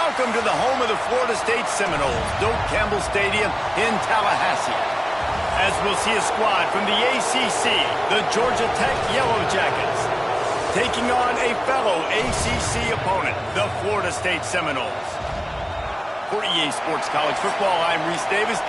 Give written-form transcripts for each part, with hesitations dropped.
Welcome to the home of the Florida State Seminoles, Doak Campbell Stadium in Tallahassee. As we'll see a squad from the ACC, the Georgia Tech Yellow Jackets, taking on a fellow ACC opponent, the Florida State Seminoles. For EA Sports College Football, I'm Reese Davis.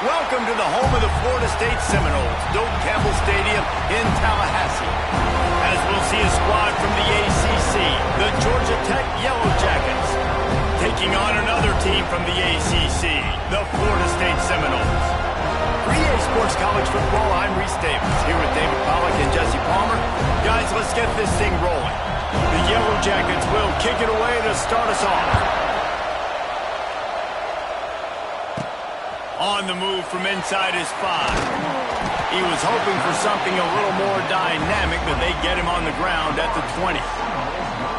Welcome to the home of the Florida State Seminoles, Doak Campbell Stadium in Tallahassee. As we'll see a squad from the ACC, the Georgia Tech Yellow Jackets, taking on another team from the ACC, the Florida State Seminoles. For EA Sports College Football, I'm Reese Davis, here with David Pollack and Jesse Palmer. Guys, let's get this thing rolling. The Yellow Jackets will kick it away to start us off. On the move from inside his 5. He was hoping for something a little more dynamic, but they get him on the ground at the 20.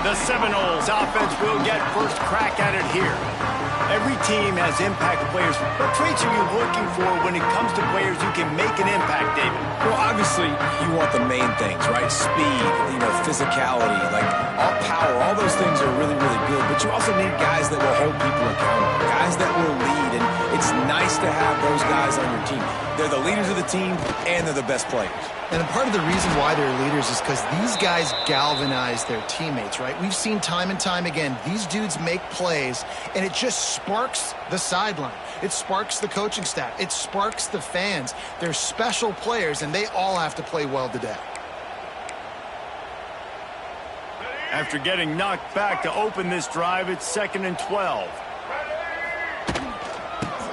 The Seminoles offense will get first crack at it here. Every team has impact players. What traits are you looking for when it comes to players who can make an impact, David? Well, obviously, you want the main things, right? Speed, physicality, like all power, all those things are really, really good. But you also need guys that will hold people accountable, guys that will lead. And it's nice to have those guys on your team. They're the leaders of the team, and they're the best players. And part of the reason why they're leaders is because these guys galvanize their teammates, right? We've seen time and time again, these dudes make plays, and it just sparks the sideline. It sparks the coaching staff. It sparks the fans. They're special players, and they all have to play well today. After getting knocked back to open this drive, it's 2nd and 12.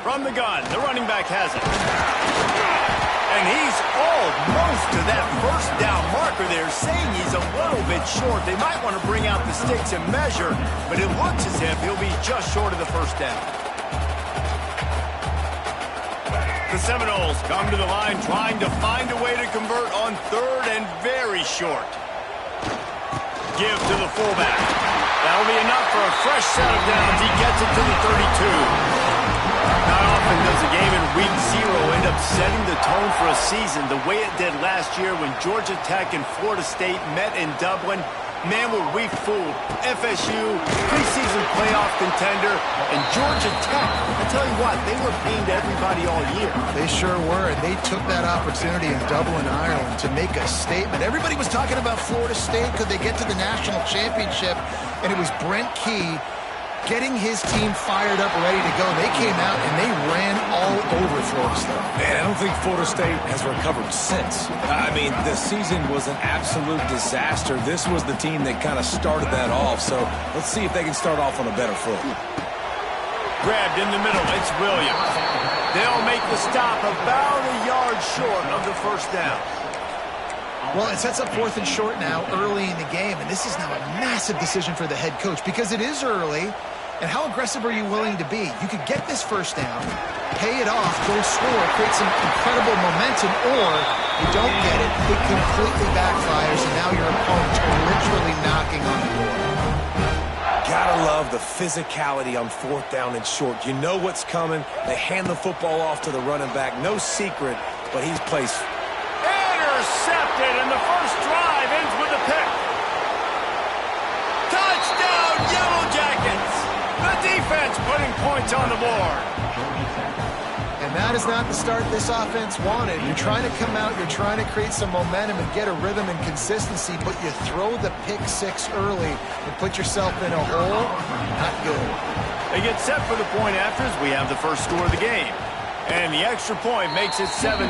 From the gun, the running back has it. And he's almost to that first down marker there, saying he's a little bit short. They might want to bring out the sticks and measure, but it looks as if he'll be just short of the first down. The Seminoles come to the line trying to find a way to convert on 3rd and very short. Give to the fullback. That'll be enough for a fresh set of downs. He gets it to the 32. Not often does a game in Week 0 end up setting the tone for a season the way it did last year when Georgia Tech and Florida State met in Dublin. Man, were we fooled. FSU, preseason playoff contender, and Georgia Tech. I tell you what, they were paying to everybody all year. They sure were, and they took that opportunity in Dublin, Ireland to make a statement. Everybody was talking about Florida State. Could they get to the national championship? And it was Brent Key getting his team fired up, ready to go. They came out and they ran all over Florida State. Man, I don't think Florida State has recovered since. I mean, the season was an absolute disaster. This was the team that kind of started that off, so let's see if they can start off on a better foot. Grabbed in the middle, it's Williams. They'll make the stop about a yard short of the first down. Well, it sets up 4th and short now early in the game, and this is now a massive decision for the head coach because it is early. And how aggressive are you willing to be? You could get this first down, pay it off, go score, create some incredible momentum, or you don't get it, it completely backfires, and now your opponents are literally knocking on the door. Gotta love the physicality on 4th down and short. You know what's coming. They hand the football off to the running back. No secret, but he's placed. Intercepted, and the first drive ends with a pick. Touchdown, Yellow Jackets! The defense putting points on the board. And that is not the start this offense wanted. You're trying to come out, you're trying to create some momentum and get a rhythm and consistency, but you throw the pick 6 early and put yourself in a hole. Not good. They get set for the point after as we have the first score of the game. And the extra point makes it 7-0.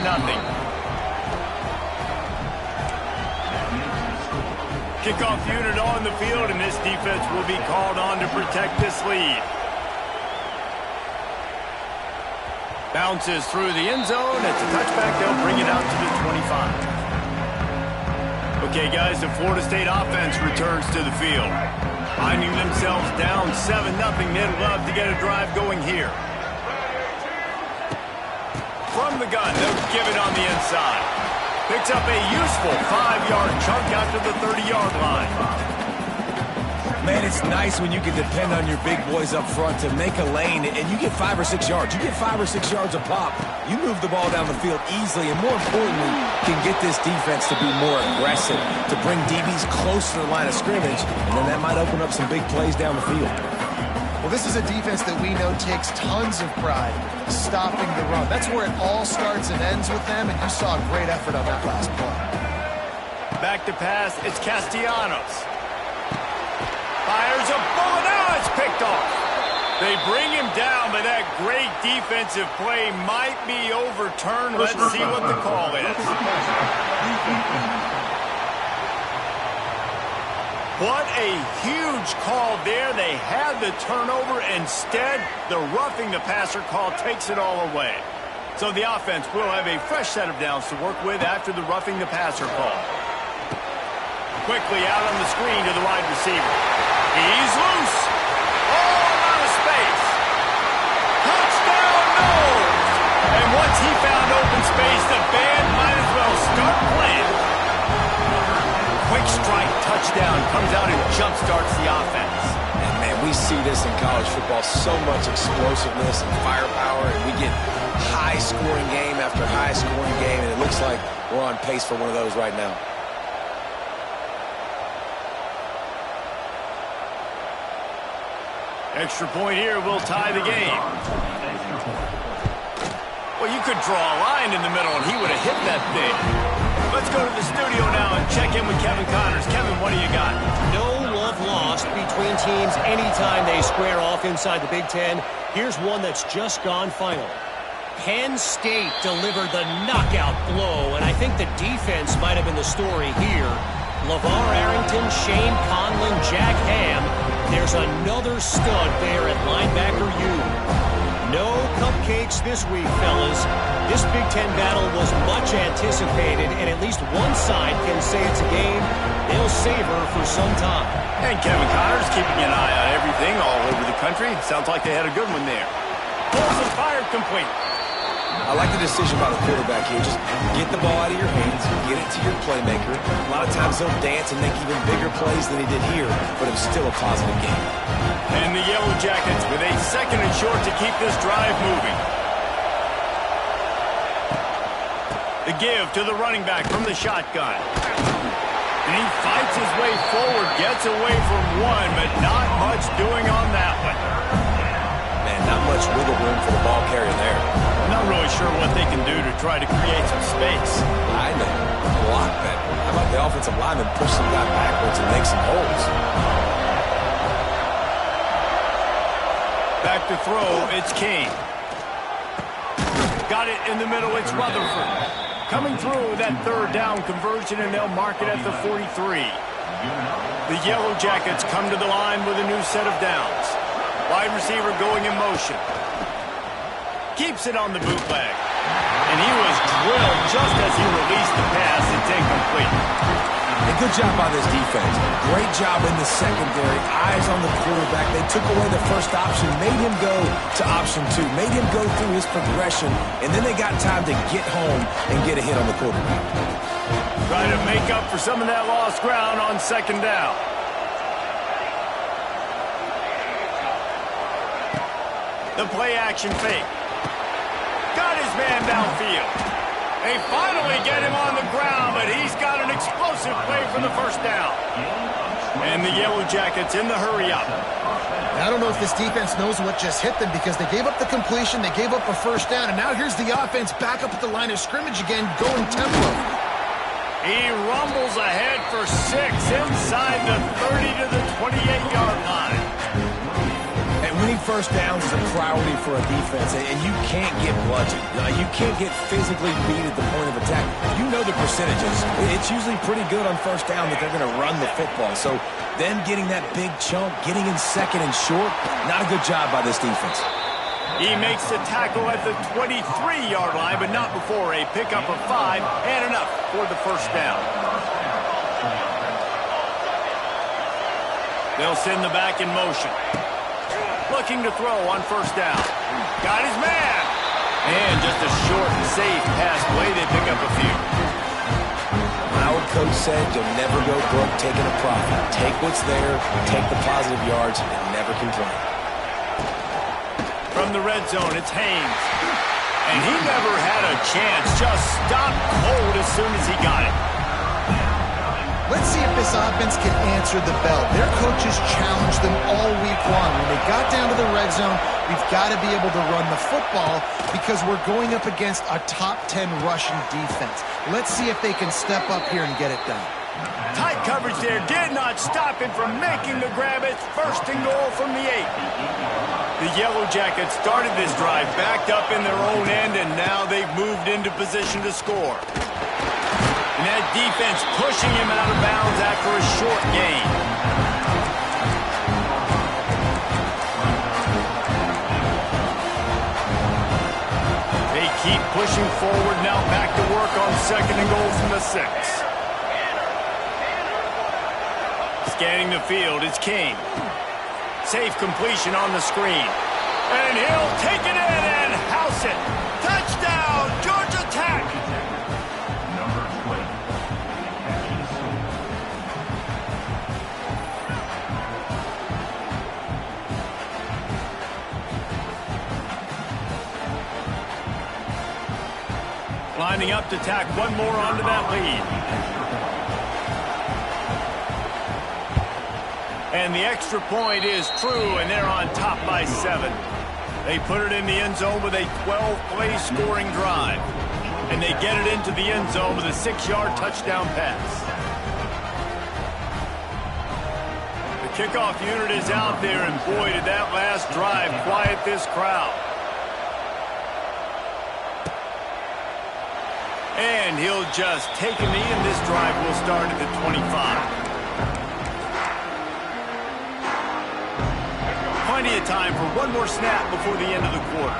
Kickoff unit on the field, and this defense will be called on to protect this lead. Bounces through the end zone. It's a touchback. They'll bring it out to the 25. Okay, guys, the Florida State offense returns to the field. Finding themselves down 7-0. They'd love to get a drive going here. From the gun, they'll give it on the inside. Picks up a useful 5-yard chunk out to the 30-yard line. Man, it's nice when you can depend on your big boys up front to make a lane, and you get 5 or 6 yards. You get 5 or 6 yards a pop. You move the ball down the field easily, and more importantly, can get this defense to be more aggressive, to bring DBs close to the line of scrimmage, and then that might open up some big plays down the field. Well, this is a defense that we know takes tons of pride stopping the run. That's where it all starts and ends with them, and you saw a great effort on that last play. Back to pass, it's Castellanos. Fires a bullet, now it's picked off. They bring him down, but that great defensive play might be overturned. Let's see what the call is. What a huge call there. They had the turnover. Instead, the roughing the passer call takes it all away. So the offense will have a fresh set of downs to work with after the roughing the passer call. Quickly out on the screen to the wide receiver. He's loose. All out of space. Touchdown, Knowles. And once he found open space, the band might as well start playing. Quick strike touchdown comes out and jump-starts the offense. And, man, we see this in college football, so much explosiveness and firepower, and we get high-scoring game after high-scoring game, and it looks like we're on pace for one of those right now. Extra point here will tie the game. Well, you could draw a line in the middle, and he would have hit that thing. Let's go to the studio now and check in with Kevin Connors. Kevin, what do you got? No love lost between teams anytime they square off inside the Big Ten. Here's one that's just gone final. Penn State delivered the knockout blow, and I think the defense might have been the story here. LeVar Arrington, Shane Conlon, Jack Ham. There's another stud there at linebacker U. No cupcakes this week, fellas. This Big Ten battle was much anticipated, and at least one side can say it's a game they'll savor for some time. And Kevin Connors keeping an eye on everything all over the country. Sounds like they had a good one there. Pulls and fired complete. I like the decision by the quarterback here. Just get the ball out of your hands, get it to your playmaker. A lot of times they'll dance and make even bigger plays than he did here, but it was still a positive game. And the Yellow Jackets with a 2nd and short to keep this drive moving. The give to the running back from the shotgun. And he fights his way forward, gets Gets away from one, but not much doing on that one. Man, not much wiggle room for the ball carrier there. I'm not really sure what they can do to try to create some space. I know. Block that. How about the offensive lineman push some guy backwards and make some holes? Back to throw, it's King. Got it in the middle, it's Rutherford. Coming through with that third down conversion, and they'll mark it at the 43. The Yellow Jackets come to the line with a new set of downs. Wide receiver going in motion. Keeps it on the bootleg. And he was drilled just as he released the pass. It's incomplete. And good job by this defense. Great job in the secondary. Eyes on the quarterback. They took away the first option, made him go to option 2, made him go through his progression, and then they got time to get home and get a hit on the quarterback. Try to make up for some of that lost ground on second down. The play action fake. Got his man downfield. They finally get him on the ground, but he's got an explosive play for the first down. And the Yellow Jackets in the hurry-up. I don't know if this defense knows what just hit them because they gave up the completion, they gave up a first down, and now here's the offense back up at the line of scrimmage again, going tempo. He rumbles ahead for 6 inside the 30 to the 28-yard line. And winning first downs is a priority for a defense, and you can't get bludgeoned. You can't get physically beat at the point of attack. You know the percentages. It's usually pretty good on first down that they're going to run the football. So them getting that big chunk, getting in second and short, not a good job by this defense. He makes the tackle at the 23-yard line, but not before a pickup of 5 and enough for the first down. They'll send the back in motion. Looking to throw on first down. Got his man. And just a short and safe pass play. They pick up a few. My old coach said you'll never go broke taking a profit. Take what's there, take the positive yards, and never complain. From the red zone, it's Haynes. And he never had a chance. Just stopped cold as soon as he got it. Let's see if this offense can answer the bell. Their coaches challenged them all week long. When they got down to the red zone, we've got to be able to run the football because we're going up against a top 10 rushing defense. Let's see if they can step up here and get it done. Tight coverage there did not stop him from making the grab. It's first and goal from the 8. The Yellow Jackets started this drive backed up in their own end, and now they've moved into position to score. And that defense pushing him out of bounds after a short gain. They keep pushing forward, now back to work on second and goal from the 6. Scanning the field, it's King. Safe completion on the screen. And he'll take it in and house it. Touchdown, Georgia Tech! Lining up to tack one more onto that lead. And the extra point is true, and they're on top by 7. They put it in the end zone with a 12-play scoring drive. And they get it into the end zone with a 6-yard touchdown pass. The kickoff unit is out there, and boy, did that last drive quiet this crowd. And he'll just take a knee, and this drive will start at the 25. Plenty of time for one more snap before the end of the quarter.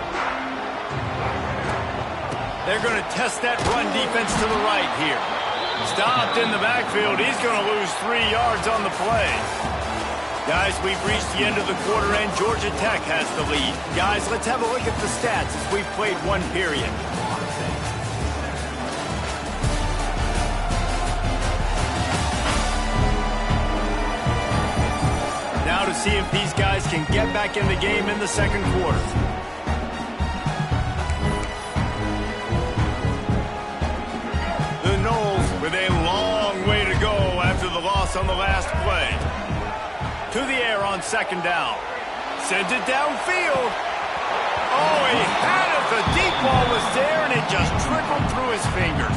They're going to test that run defense to the right here. Stopped in the backfield. He's going to lose 3 yards on the play. Guys, we've reached the end of the quarter, and Georgia Tech has the lead. Guys, let's have a look at the stats as we've played one period. Now to see if these guys can get back in the game in the second quarter. The Noles with a long way to go after the loss on the last play. to the air on second down. Sends it downfield. Oh, he had it. The deep ball was there, and it just trickled through his fingers.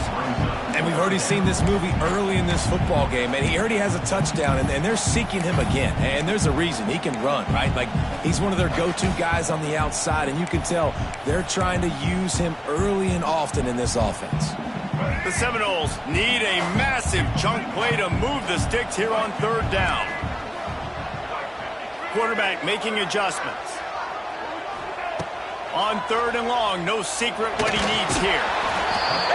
And we've already seen this movie early in this football game, and he already has a touchdown, and they're seeking him again. And there's a reason. He can run, right? Like, he's one of their go-to guys on the outside, and you can tell they're trying to use him early and often in this offense. The Seminoles need a massive chunk play to move the sticks here on third down. Quarterback making adjustments. On third and long, no secret what he needs here.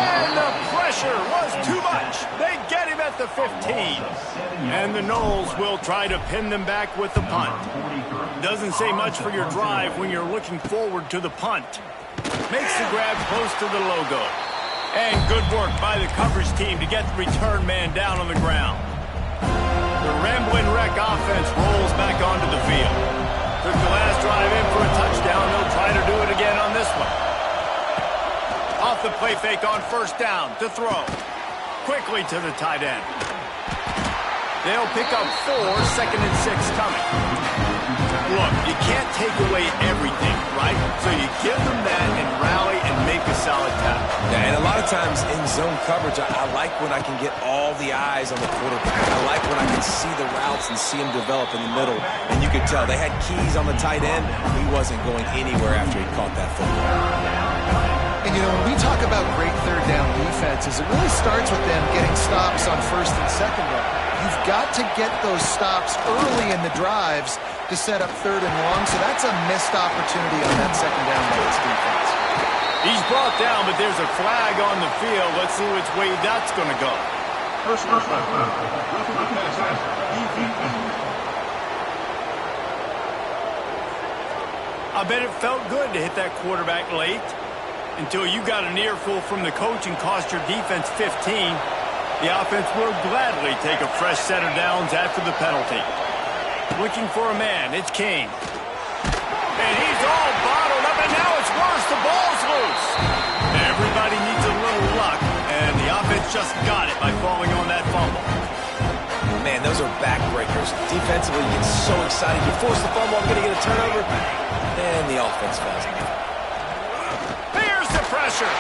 And the pressure was too much. They get him at the 15. And the Noles will try to pin them back with the punt. Doesn't say much for your drive when you're looking forward to the punt. Makes the grab close to the logo. And good work by the coverage team to get the return man down on the ground. The Ramblin' Wreck offense rolls back onto the field. Took the last drive in for a touchdown. They'll try to do it again on this one. Off the play fake on first down to throw. Quickly to the tight end. They'll pick up 4, second and 6 coming. Look, you can't take away everything, right? So you give them that and rally and make a solid tackle. Yeah, and a lot of times in zone coverage, I like when I can get all the eyes on the quarterback. I like when I can see the routes and see him develop in the middle. And you could tell they had keys on the tight end. He wasn't going anywhere after he caught that football. And, you know, when we talk about great third down defenses, it really starts with them getting stops on first and second down. You've got to get those stops early in the drives to set up third and long, so that's a missed opportunity on that second down by this defense. He's brought down, but there's a flag on the field. Let's see which way that's going to go. I bet it felt good to hit that quarterback late until you got an earful from the coach and cost your defense 15. The offense will gladly take a fresh set of downs after the penalty. Looking for a man, it's Kane. And he's all bottled up, and now it's worse. The ball's loose. Everybody needs a little luck, and the offense just got it by falling on that fumble. Man, those are backbreakers. Defensively, you get so excited. You force the fumble, I'm going to get a turnover, and the offense falls out. Here's the pressure.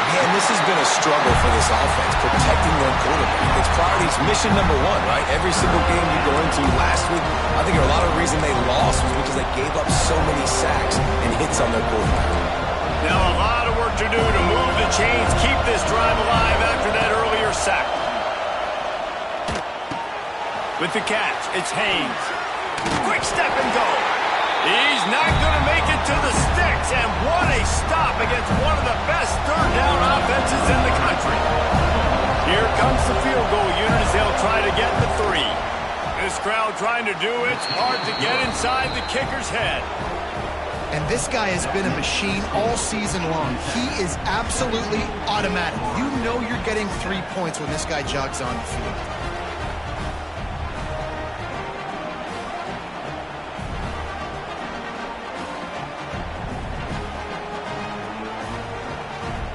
Man, this has been a struggle for this offense, protecting their quarterback. It's priorities, mission number 1, right? Every single game you go into last week, I think a lot of the reason they lost was because they gave up so many sacks and hits on their quarterback. Now a lot of work to do to move the chains, keep this drive alive after that earlier sack. With the catch, it's Haynes. Quick step and go. He's not going to make it to the sticks, and what a stop against one of the best third down offenses in the country. Here comes the field goal unit as they'll try to get the 3. This crowd trying to do its part to get inside the kicker's head. And this guy has been a machine all season long. He is absolutely automatic. You know you're getting 3 points when this guy jogs on the field.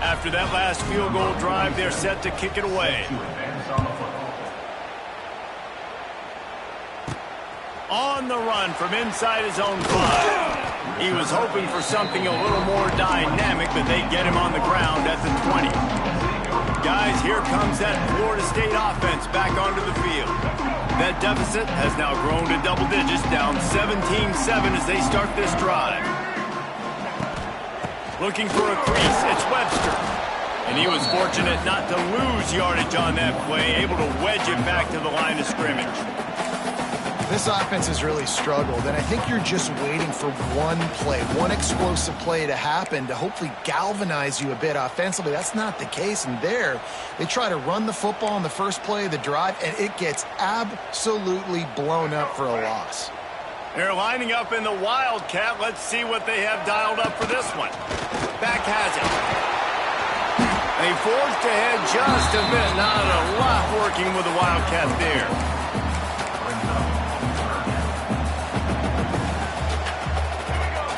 After that last field goal drive, they're set to kick it away. On the run from inside his own 5. He was hoping for something a little more dynamic, but they get him on the ground at the 20. Guys, here comes that Florida State offense back onto the field. That deficit has now grown to double digits, down 17-7 as they start this drive. Looking for a crease, it's Webster. And he was fortunate not to lose yardage on that play, able to wedge it back to the line of scrimmage. This offense has really struggled, and I think you're just waiting for one play, one explosive play to happen to hopefully galvanize you a bit offensively. That's not the case, and there they try to run the football on the first play of the drive, and it gets absolutely blown up for a loss. They're lining up in the Wildcat. Let's see what they have dialed up for this one. Back has it. They forged ahead just a bit. Not a lot working with the Wildcat there.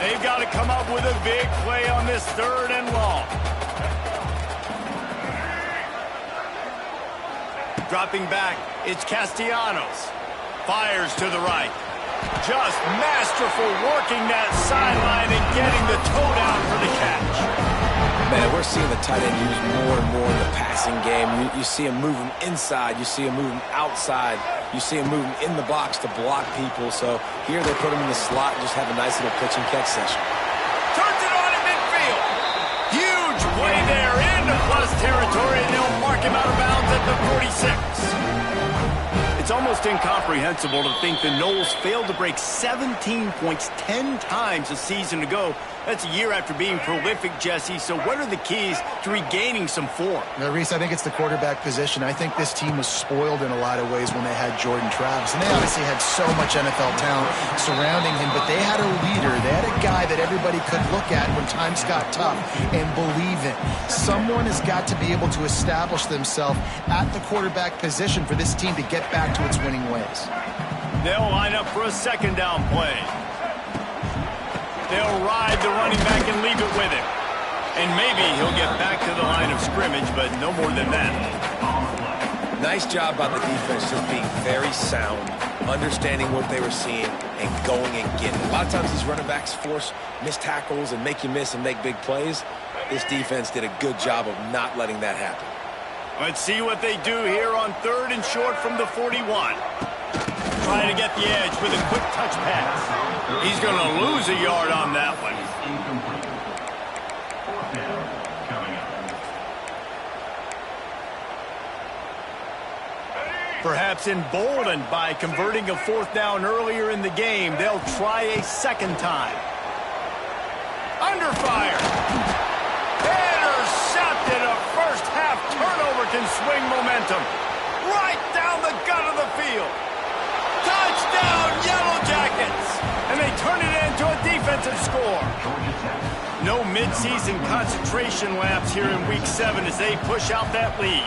They've got to come up with a big play on this third and long. Dropping back, it's Castellanos. Fires to the right. Just masterful working that sideline and getting the toe down for the catch. Man, we're seeing the tight end used more and more in the passing game. You see him moving inside. You see him moving outside. You see him moving in the box to block people. So here they put him in the slot and just have a nice little pitch and catch session. Turns it on in midfield. Huge play there into plus territory, and they'll mark him out of bounds at the 46. It's almost incomprehensible to think the Noles failed to break 17 points 10 times a season ago. That's a year after being prolific, Jesse. So what are the keys to regaining some form? Now, Reese, I think it's the quarterback position. I think this team was spoiled in a lot of ways when they had Jordan Travis. And they obviously had so much NFL talent surrounding him, but they had a leader. They had a guy that everybody could look at when times got tough and believe in. Someone has got to be able to establish themselves at the quarterback position for this team to get back to its winning ways. They'll line up for a second down play. They'll ride the running back and leave it with him. And maybe he'll get back to the line of scrimmage, but no more than that. Nice job by the defense just being very sound, understanding what they were seeing, and going and getting it. A lot of times these running backs force missed tackles and make you miss and make big plays. This defense did a good job of not letting that happen. Let's see what they do here on 3rd and short from the 41. Trying to get the edge with a quick touch pass. He's going to lose a yard on that one. Perhaps emboldened by converting a 4th down earlier in the game, they'll try a second time. Under fire. Intercepted. A first half turnover can swing momentum. Right down the gut of the field. Touchdown, Yellow Jackets! And they turn it into a defensive score. No midseason concentration lapse here in Week 7 as they push out that lead.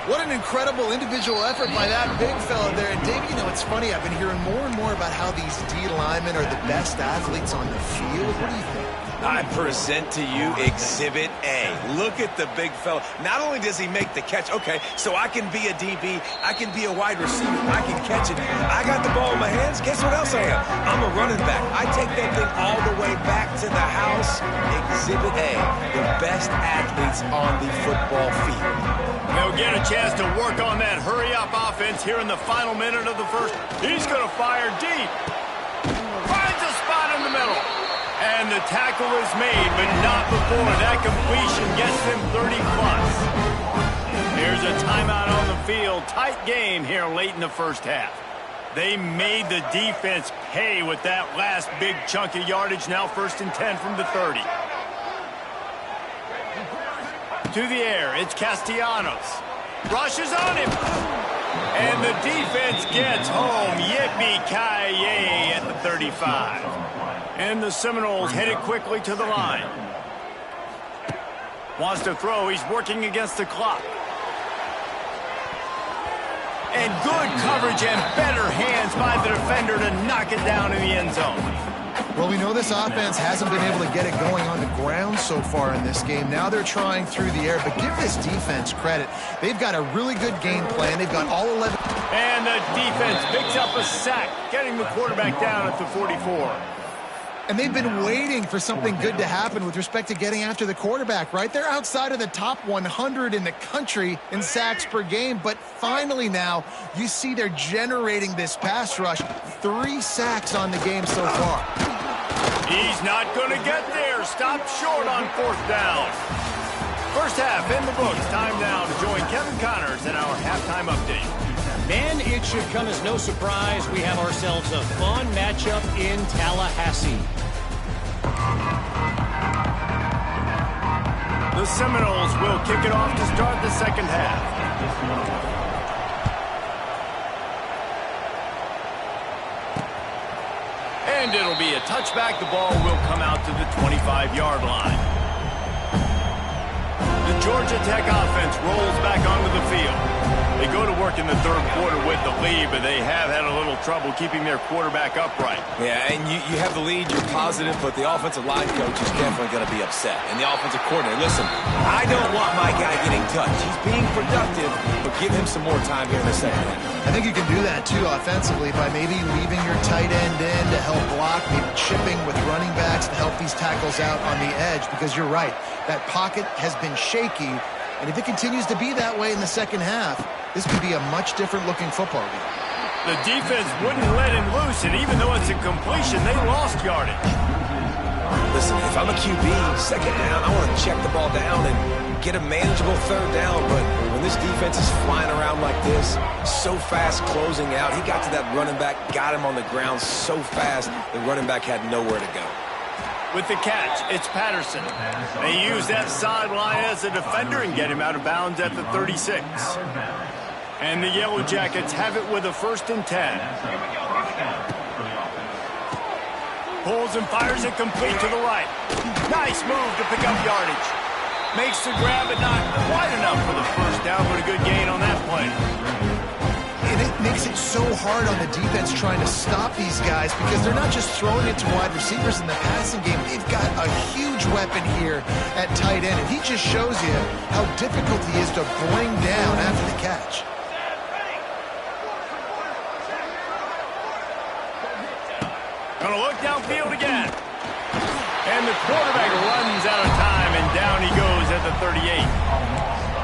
What an incredible individual effort by that big fella there. And, Dave, you know, it's funny. I've been hearing more and more about how these D linemen are the best athletes on the field. What do you think? I present to you Exhibit A. Look at the big fella. Not only does he make the catch, okay, so I can be a DB, I can be a wide receiver, I can catch it. I got the ball in my hands. Guess what else I am? I'm a running back. I take that thing all the way back to the house. Exhibit A, the best athletes on the football field. They'll get a chance to work on that hurry-up offense here in the final minute of the first. He's going to fire deep. Finds a spot in the middle. And the tackle is made, but not before that completion gets them 30-plus. Here's a timeout on the field. Tight game here late in the first half. They made the defense pay with that last big chunk of yardage. Now 1st and 10 from the 30. To the air, it's Castellanos. Rushes on him. And the defense gets home. Yippee-ki-yay at the 35. And the Seminoles headed quickly to the line. Wants to throw. He's working against the clock. And good coverage and better hands by the defender to knock it down in the end zone. Well, we know this offense hasn't been able to get it going on the ground so far in this game. Now they're trying through the air, but give this defense credit. They've got a really good game plan. They've got all 11. And the defense picks up a sack, getting the quarterback down at the 44. And they've been waiting for something good to happen with respect to getting after the quarterback, right? They're outside of the top 100 in the country in sacks per game, but finally now you see they're generating this pass rush. 3 sacks on the game so far. He's not going to get there. Stopped short on 4th down. First half in the books. Time now to join Kevin Connors in our halftime update. Man, it should come as no surprise. We have ourselves a fun matchup in Tallahassee. The Seminoles will kick it off to start the second half. And it'll be a touchback. The ball will come out to the 25-yard line. The Georgia Tech offense rolls back onto the field. They go to work in the third quarter with the lead, but they have had a little trouble keeping their quarterback upright. Yeah, and you have the lead, you're positive, but the offensive line coach is definitely going to be upset. And the offensive coordinator, listen, I don't want my guy getting touched. He's being productive, but give him some more time here in the second half. I think you can do that, too, offensively, by maybe leaving your tight end in to help block, maybe chipping with running backs to help these tackles out on the edge, because you're right. That pocket has been shaky, and if it continues to be that way in the second half, this could be a much different-looking football game. The defense wouldn't let him loose, and even though it's a completion, they lost yardage. Listen, if I'm a QB, second down, I want to check the ball down and get a manageable third down, but when this defense is flying around like this, so fast closing out, he got to that running back, got him on the ground so fast, the running back had nowhere to go. With the catch, it's Patterson. They use that sideline as a defender and get him out of bounds at the 36. And the Yellow Jackets have it with a 1st and 10. Pulls and fires it complete to the right. Nice move to pick up yardage. Makes the grab, but not quite enough for the first down, but a good gain on that play. And it makes it so hard on the defense trying to stop these guys because they're not just throwing it to wide receivers in the passing game. They've got a huge weapon here at tight end, and he just shows you how difficult he is to bring down after the catch. Gonna look downfield again. And the quarterback runs out of time, and down he goes at the 38.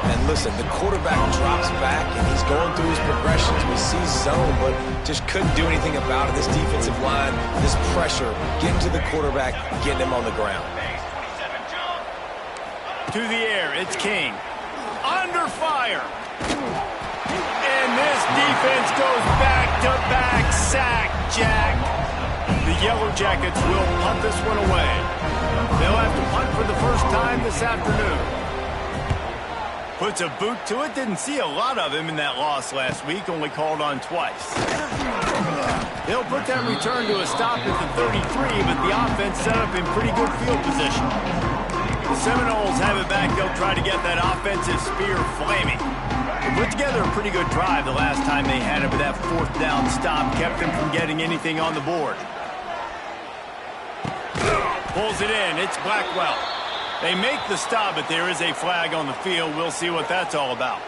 And listen, the quarterback drops back, and he's going through his progressions. We see zone, but just couldn't do anything about it. This defensive line, this pressure, getting to the quarterback, getting him on the ground. To the air, it's King. Under fire. And this defense goes back-to-back sack, Jack. The Yellow Jackets will punt this one away. They'll have to punt for the first time this afternoon. Puts a boot to it. Didn't see a lot of him in that loss last week. Only called on twice. They'll put that return to a stop at the 33, but the offense set up in pretty good field position. The Seminoles have it back. They'll try to get that offensive spear flaming. They put together a pretty good drive the last time they had it, but that 4th down stop kept them from getting anything on the board. Pulls it in. It's Blackwell. They make the stop, but there is a flag on the field. We'll see what that's all about.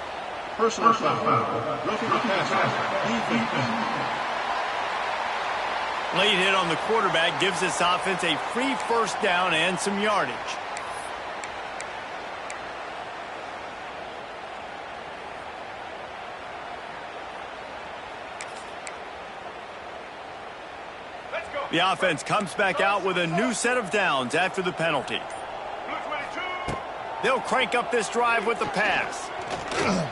Personal foul. Roughing the passer. Late hit on the quarterback gives this offense a free 1st down and some yardage. The offense comes back out with a new set of downs after the penalty. They'll crank up this drive with the pass.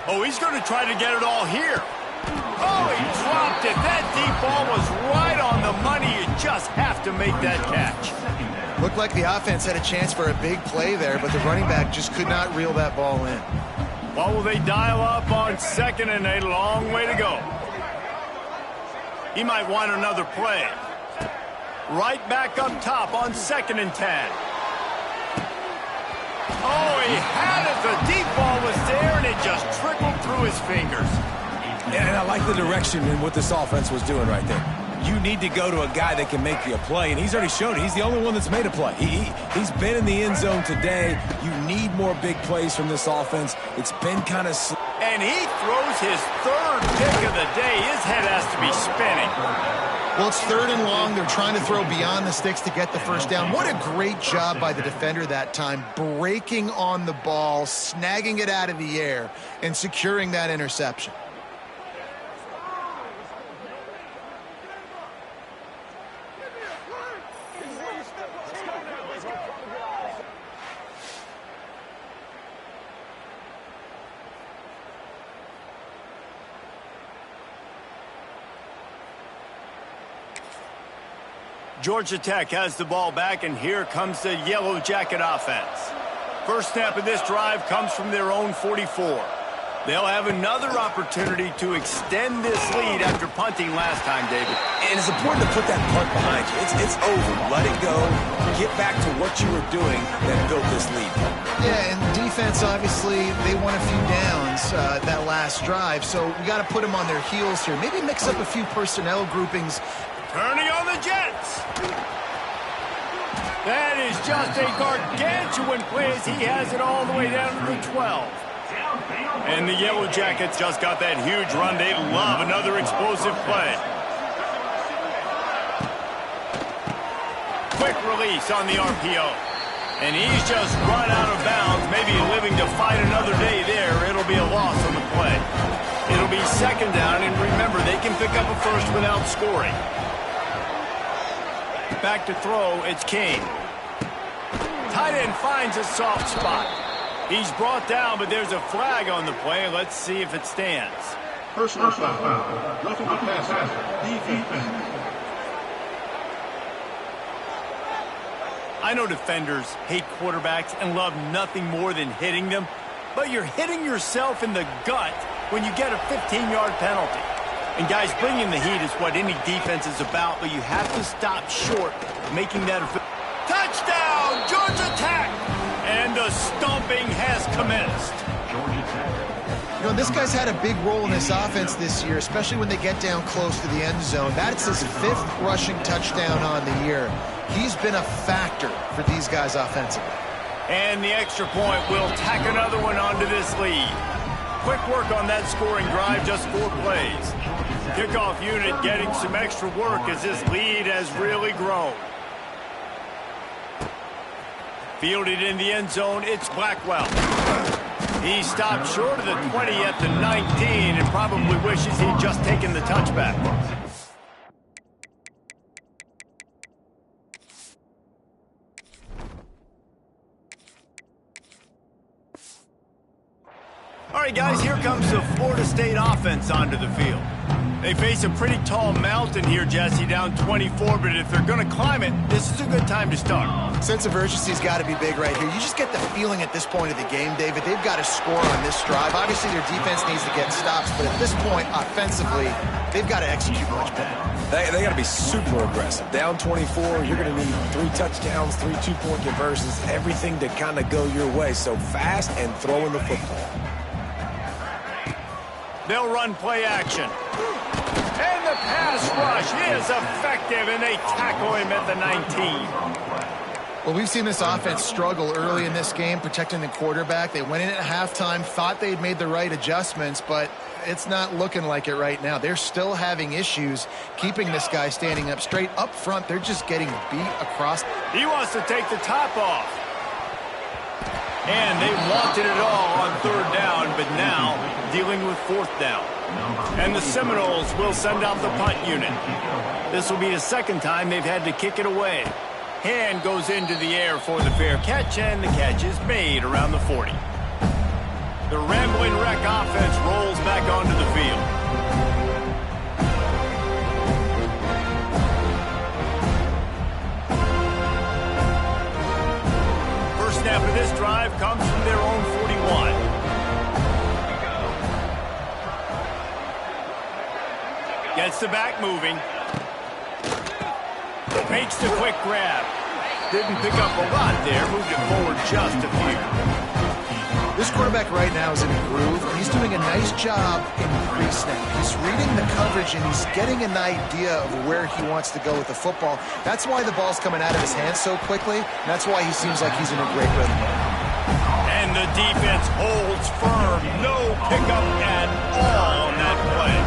Oh, he's going to try to get it all here. Oh, he dropped it. That deep ball was right on the money. You just have to make that catch. Looked like the offense had a chance for a big play there, but the running back just could not reel that ball in. What will they dial up on 2nd and a long way to go? He might want another play. Right back up top on 2nd and 10. Oh, he had it. The deep ball was there, and it just trickled through his fingers. Yeah, and I like the direction and what this offense was doing right there. You need to go to a guy that can make you a play, and he's already shown it. He's the only one that's made a play. He's been in the end zone today. You need more big plays from this offense. It's been kind of... And he throws his 3rd pick of the day. His head has to be spinning. Well, it's 3rd and long. They're trying to throw beyond the sticks to get the 1st down. What a great job by the defender that time, breaking on the ball, snagging it out of the air, and securing that interception. Georgia Tech has the ball back, and here comes the Yellow Jacket offense. First snap of this drive comes from their own 44. They'll have another opportunity to extend this lead after punting last time, David. And it's important to put that punt behind you. It's over. Let it go. Get back to what you were doing that built this lead. Yeah, and defense, obviously, they won a few downs that last drive, so we got to put them on their heels here. Maybe mix up a few personnel groupings. Turning on the Jets. That is just a gargantuan play as he has it all the way down to the 12. And the Yellow Jackets just got that huge run. They love another explosive play. Quick release on the RPO. And he's just run out of bounds, maybe living to fight another day there. It'll be a loss on the play. It'll be second down, and remember, they can pick up a first without scoring. Back to throw, it's Kane. Tight end finds a soft spot. He's brought down, but there's a flag on the play. Let's see if it stands. Personal foul. Roughing the passer. Defense. I know defenders hate quarterbacks and love nothing more than hitting them, but you're hitting yourself in the gut when you get a 15-yard penalty. And guys, bringing the heat is what any defense is about, but you have to stop short making that a touchdown, Georgia Tech! And the stomping has commenced. You know, this guy's had a big role in this offense this year, especially when they get down close to the end zone. That's his 5th rushing touchdown on the year. He's been a factor for these guys offensively. And the extra point will tack another one onto this lead. Quick work on that scoring drive, just 4 plays. Kickoff unit getting some extra work as this lead has really grown. Fielded in the end zone, it's Blackwell. He stopped short of the 20 at the 19 and probably wishes he'd just taken the touchback. All right, guys, here comes the Florida State offense onto the field. They face a pretty tall mountain here, Jesse, down 24, but if they're going to climb it, this is a good time to start. Sense of urgency's got to be big right here. You just get the feeling at this point of the game, David, they've got to score on this drive. Obviously, their defense needs to get stops, but at this point, offensively, they've got to execute much better. They got to be super aggressive. Down 24, you're going to need 3 touchdowns, 3 two-point conversions, everything to kind of go your way. So fast and throwing the football. They'll run play action. And the pass rush is effective, and they tackle him at the 19. Well, we've seen this offense struggle early in this game, protecting the quarterback. They went in at halftime, thought they'd made the right adjustments, but it's not looking like it right now. They're still having issues keeping this guy standing up straight. Up front, they're just getting beat across. He wants to take the top off. And they wanted it all on 3rd down, but now dealing with 4th down. And the Seminoles will send out the punt unit. This will be the 2nd time they've had to kick it away. Hand goes into the air for the fair catch, and the catch is made around the 40. The Rambling Wreck offense rolls back onto the field. First snap of this drive comes from their own 41. Gets the back moving. Makes the quick grab. Didn't pick up a lot there. Moved it forward just a few. This quarterback right now is in a groove, and he's doing a nice job in pre-snap. He's reading the coverage, and he's getting an idea of where he wants to go with the football. That's why the ball's coming out of his hands so quickly, and that's why he seems like he's in a great rhythm. And the defense holds firm. No pickup at all on that play.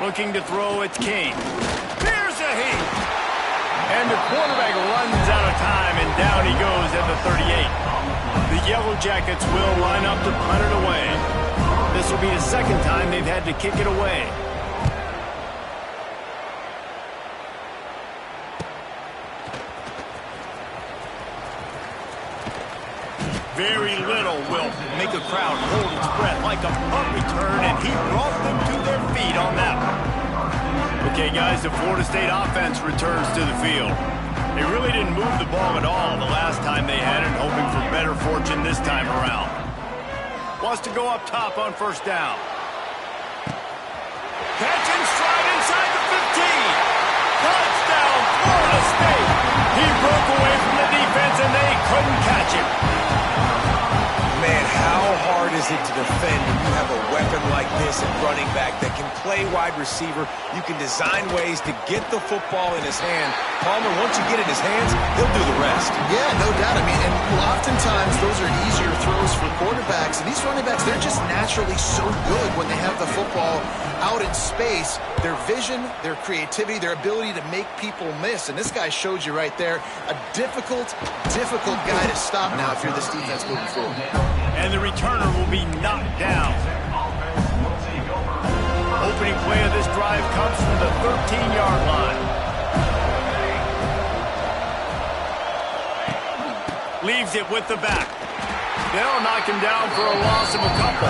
Looking to throw, it's King. There's a heat. And the quarterback runs out of time, and down he goes at the 38. The Yellow Jackets will line up to punt it away. This will be the 2nd time they've had to kick it away. Very little will make a crowd hold its breath like a punt return, and he brought them to their feet on that one. Okay, guys, the Florida State offense returns to the field. They really didn't move the ball at all the last time they had it, hoping for better fortune this time around. Wants to go up top on 1st down. Catch and stride inside the 15. Touchdown, Florida State. He broke away from the defense, and they couldn't catch him. Man, how hard is it to defend when you have a weapon like this at running back that can play wide receiver? You can design ways to get the football in his hand. Palmer, once you get it in his hands, he'll do the rest. Yeah, no doubt. I mean, and oftentimes those are easier throws for quarterbacks. And these running backs, they're just naturally so good when they have the football out in space. Their vision, their creativity, their ability to make people miss. And this guy showed you right there, a difficult guy to stop now if you're this defense moving forward. And the returner will be knocked down. Opening play of this drive comes from the 13-yard line. Leaves it with the back. They'll knock him down for a loss of a couple.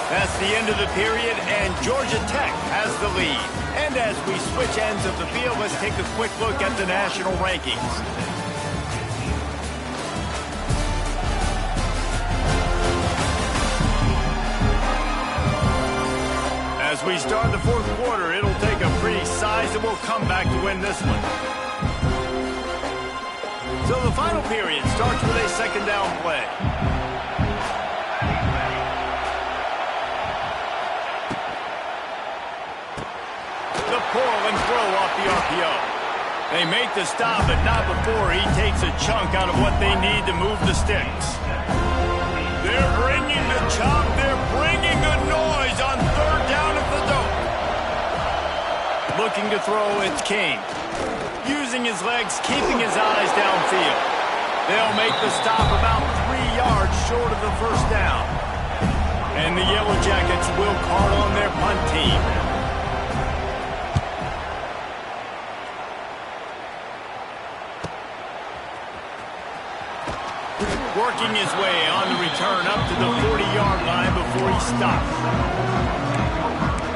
That's the end of the period, and Georgia Tech has the lead. And as we switch ends of the field, let's take a quick look at the national rankings. As we start the fourth quarter, it'll take a pretty sizable comeback to win this one. So the final period starts with a second down play. And throw off the RPO. They make the stop, but not before he takes a chunk out of what they need to move the sticks. They're bringing the chop. They're bringing the noise on third down at the dope. Looking to throw, it's King. Using his legs, keeping his eyes downfield. They'll make the stop about 3 yards short of the first down. And the Yellow Jackets will call on their punt team. Working his way on the return up to the 40-yard line before he stops.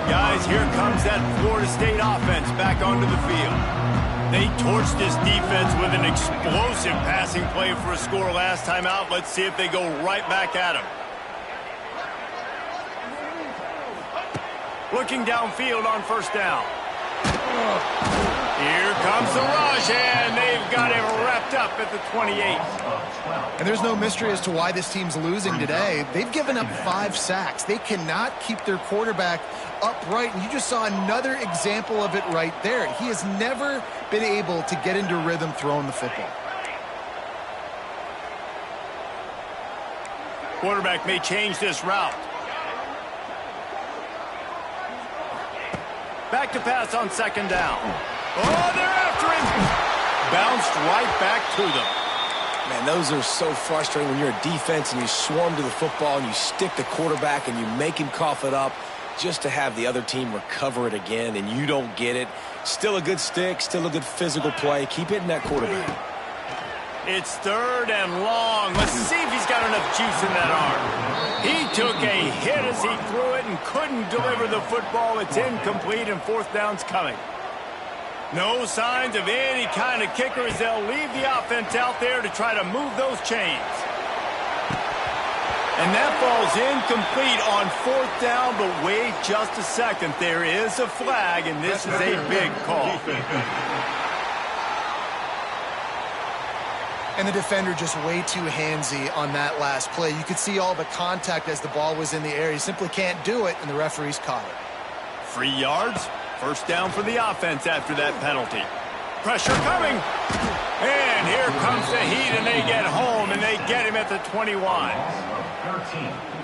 Guys, here comes that Florida State offense back onto the field. They torched this defense with an explosive passing play for a score last time out. Let's see if they go right back at him. Looking downfield on first down. Here comes the rush, and they've got him wrapped up at the 28. And there's no mystery as to why this team's losing today. They've given up 5 sacks. They cannot keep their quarterback upright, and you just saw another example of it right there. He has never been able to get into rhythm throwing the football. Quarterback may change this route. Back to pass on second down. Oh, they're after him. Bounced right back to them. Man, those are so frustrating when you're a defense and you swarm to the football and you stick the quarterback and you make him cough it up just to have the other team recover it again and you don't get it. Still a good stick, still a good physical play. Keep hitting that quarterback. It's third and long. Let's see if he's got enough juice in that arm. He took a hit as he threw it and couldn't deliver the football. It's incomplete and fourth down's coming. No signs of any kind of kicker as they'll leave the offense out there to try to move those chains. And that falls incomplete on fourth down, but wait just a second. There is a flag, and this is a big call. And the defender just way too handsy on that last play. You could see all the contact as the ball was in the air. He simply can't do it, and the referee's caught it. 3 yards. First down for the offense after that penalty. Pressure coming. And here comes the heat, and they get home, and they get him at the 21.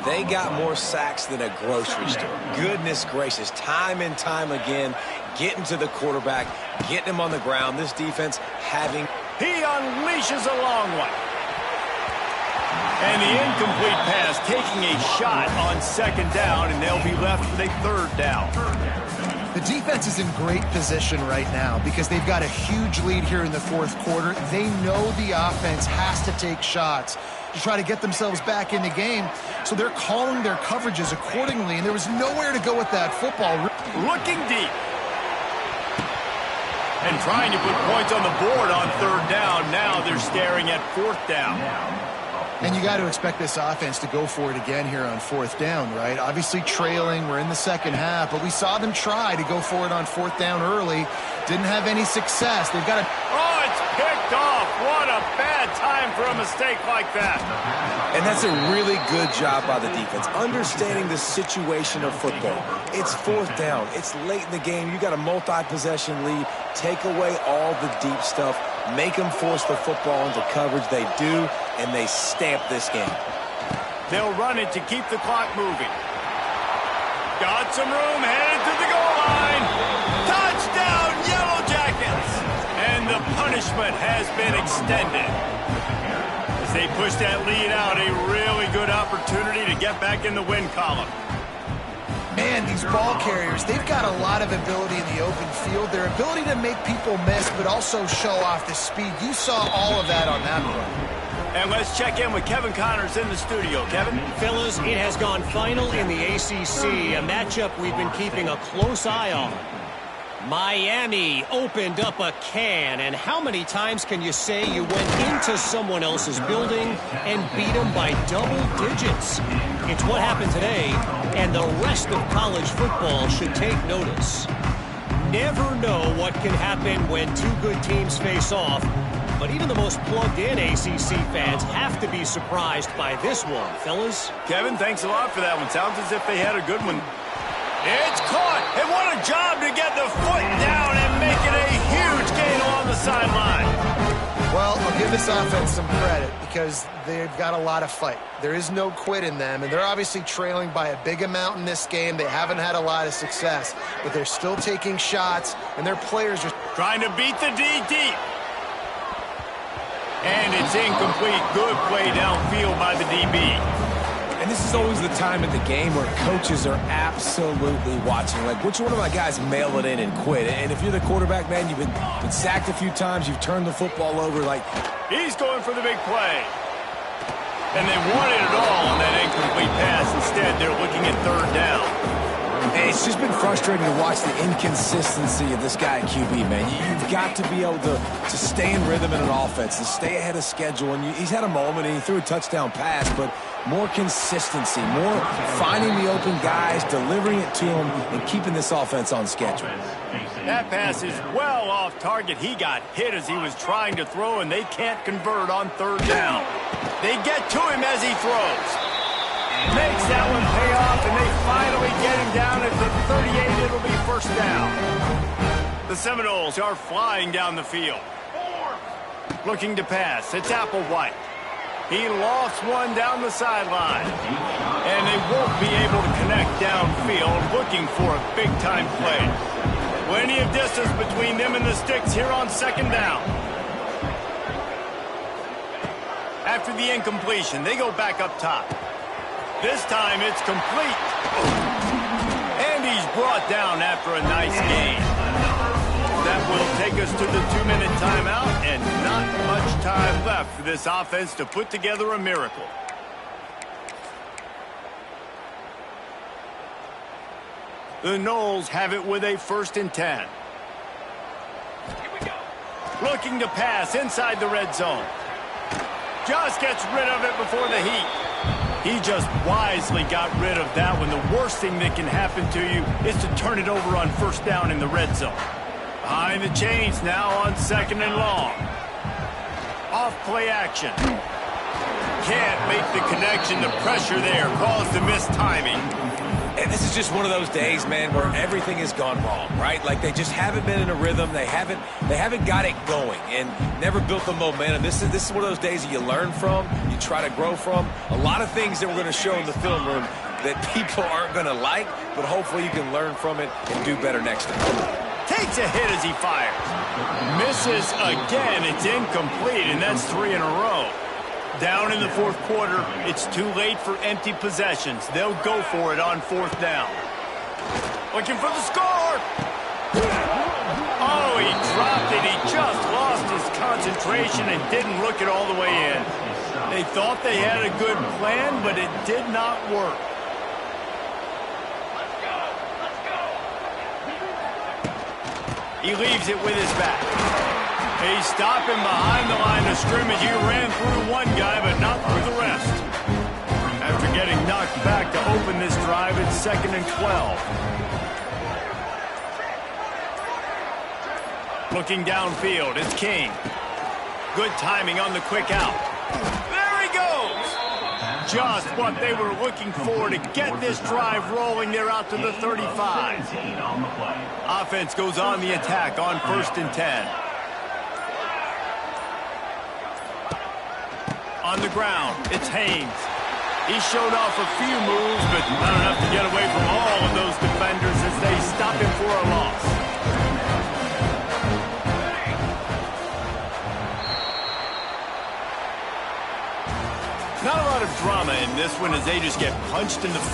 They got more sacks than a grocery store. Goodness gracious. Time and time again, getting to the quarterback, getting him on the ground. This defense having... He unleashes a long one. And the incomplete pass taking a shot on second down, and they'll be left with a third down. The defense is in great position right now because they've got a huge lead here in the fourth quarter. They know the offense has to take shots to try to get themselves back in the game, so they're calling their coverages accordingly, and there was nowhere to go with that football. Looking deep. And trying to put points on the board on third down. Now they're staring at fourth down. And you got to expect this offense to go for it again here on fourth down, right? Obviously trailing, we're in the second half, but we saw them try to go for it on fourth down early. Didn't have any success. They've got to... Oh, it's picked off. What a bad time for a mistake like that. And that's a really good job by the defense, understanding the situation of football. It's fourth down. It's late in the game. You got a multi-possession lead. Take away all the deep stuff. Make them force the football into coverage. They do, and they stamp this game. They'll run it to keep the clock moving. Got some room, headed to the goal line. Touchdown, Yellow Jackets! And the punishment has been extended. As they push that lead out, a really good opportunity to get back in the win column. Man, these ball carriers, they've got a lot of ability in the open field. Their ability to make people miss, but also show off the speed. You saw all of that on that play. And let's check in with Kevin Connors in the studio. Kevin? Fellas, it has gone final in the ACC, a matchup we've been keeping a close eye on. Miami opened up a can, and how many times can you say you went into someone else's building and beat them by double digits? It's what happened today, and the rest of college football should take notice. Never know what can happen when two good teams face off, but even the most plugged-in ACC fans have to be surprised by this one, fellas. Kevin, thanks a lot for that one. Sounds as if they had a good one. It's caught, and what a job to get the foot down and make it a huge gain along the sideline. Well, I'll give this offense some credit because they've got a lot of fight. There is no quit in them, and they're obviously trailing by a big amount in this game. They haven't had a lot of success, but they're still taking shots, and their players are trying to beat the D deep. And it's incomplete. Good play downfield by the DB. And this is always the time in the game where coaches are absolutely watching. Like, which one of my guys mail it in and quit? And if you're the quarterback, man, you've been sacked a few times, you've turned the football over. Like, he's going for the big play. And they wanted it all on that incomplete pass. Instead, they're looking at third down. And it's just been frustrating to watch the inconsistency of this guy at QB, man. You've got to be able to stay in rhythm in an offense, to stay ahead of schedule. And he's had a moment, and he threw a touchdown pass, but more consistency, more finding the open guys, delivering it to them, and keeping this offense on schedule. That pass is well off target. He got hit as he was trying to throw, and they can't convert on third down. They get to him as he throws. Makes that one pay off, and they finally get him down at the 38. It'll be first down. The Seminoles are flying down the field. Looking to pass. It's Applewhite. He lost one down the sideline. And they won't be able to connect downfield, looking for a big-time play. Plenty of distance between them and the sticks here on second down. After the incompletion, they go back up top. This time it's complete. And he's brought down after a nice gain. That will take us to the 2-minute timeout, and not much time left for this offense to put together a miracle. The Noles have it with a 1st and 10. Here we go. Looking to pass inside the red zone. Just gets rid of it before the heat. He just wisely got rid of that one. The worst thing that can happen to you is to turn it over on first down in the red zone. Behind the chains now on 2nd and long. Off play action. Can't make the connection. The pressure there caused the missed timing. And this is just one of those days, man, where everything has gone wrong, right? Like, they just haven't been in a rhythm. They haven't got it going and never built the momentum. This is one of those days that you learn from, you try to grow from. A lot of things that we're going to show in the film room that people aren't going to like, but hopefully you can learn from it and do better next time. Takes a hit as he fires. Misses again. It's incomplete, and that's 3 in a row. Down in the 4th quarter, it's too late for empty possessions. They'll go for it on 4th down. Looking for the score. Oh, he dropped it. He just lost his concentration and didn't look it all the way in. They thought they had a good plan, but it did not work. He leaves it with his back. He's stopping behind the line of scrimmage. He ran through one guy, but not through the rest. After getting knocked back to open this drive, it's 2nd and 12. Looking downfield, it's King. Good timing on the quick out. There he goes! Just what they were looking for to get this drive rolling. They're out to the 35. Offense goes on the attack on 1st and 10. On the ground, it's Haynes. He showed off a few moves, but not enough to get away from all of those defenders as they stop him for a loss. Not a lot of drama in this one as they just get punched in the face.